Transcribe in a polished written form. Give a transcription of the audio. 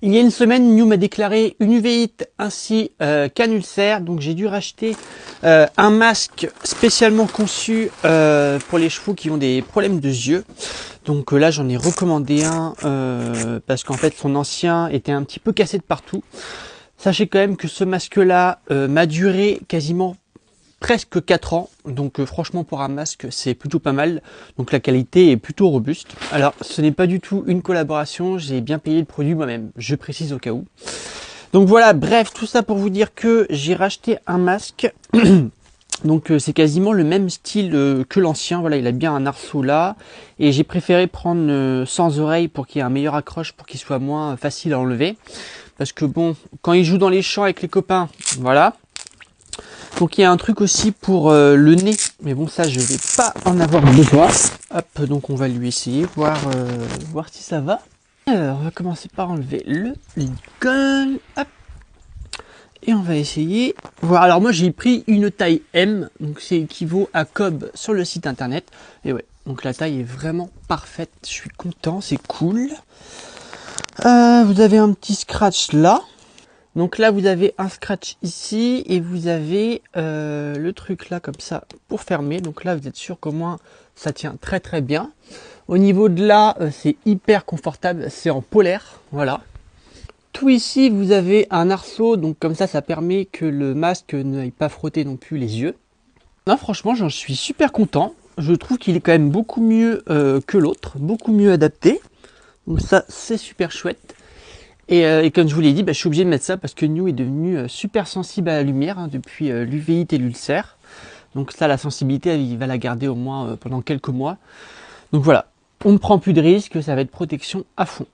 Il y a une semaine, New m'a déclaré une uveit ainsi qu'un ulcère, donc j'ai dû racheter un masque spécialement conçu pour les chevaux qui ont des problèmes de yeux. Donc là j'en ai recommandé un parce qu'en fait son ancien était un petit peu cassé de partout. Sachez quand même que ce masque là m'a duré quasiment presque 4 ans, donc franchement pour un masque c'est plutôt pas mal, donc la qualité est plutôt robuste. Alors ce n'est pas du tout une collaboration, j'ai bien payé le produit moi-même, je précise au cas où. Donc voilà, bref, tout ça pour vous dire que j'ai racheté un masque, donc c'est quasiment le même style que l'ancien, voilà, il a bien un arceau là, et j'ai préféré prendre sans oreille pour qu'il y ait un meilleur accroche, pour qu'il soit moins facile à enlever, parce que bon, quand il joue dans les champs avec les copains, voilà. Donc il y a un truc aussi pour le nez, mais bon ça je vais pas en avoir besoin. Hop, donc on va lui essayer, voir si ça va. Alors on va commencer par enlever le Lincoln, hop, et on va essayer. Voir. Alors moi j'ai pris une taille M, donc c'est équivaut à Cobb sur le site internet. Et ouais, donc la taille est vraiment parfaite, je suis content, c'est cool. Vous avez un petit scratch là. Donc là, vous avez un scratch ici et vous avez le truc là comme ça pour fermer. Donc là, vous êtes sûr qu'au moins ça tient très très bien. Au niveau de là, c'est hyper confortable. C'est en polaire, voilà. Tout ici, vous avez un arceau. Donc comme ça permet que le masque n'aille pas frotter non plus les yeux. Non, franchement, j'en suis super content. Je trouve qu'il est quand même beaucoup mieux que l'autre, beaucoup mieux adapté. Donc ça, c'est super chouette. Et comme je vous l'ai dit, je suis obligé de mettre ça parce que New est devenu super sensible à la lumière depuis l'uvéite et l'ulcère. Donc ça, la sensibilité, il va la garder au moins pendant quelques mois. Donc voilà, on ne prend plus de risques, ça va être protection à fond.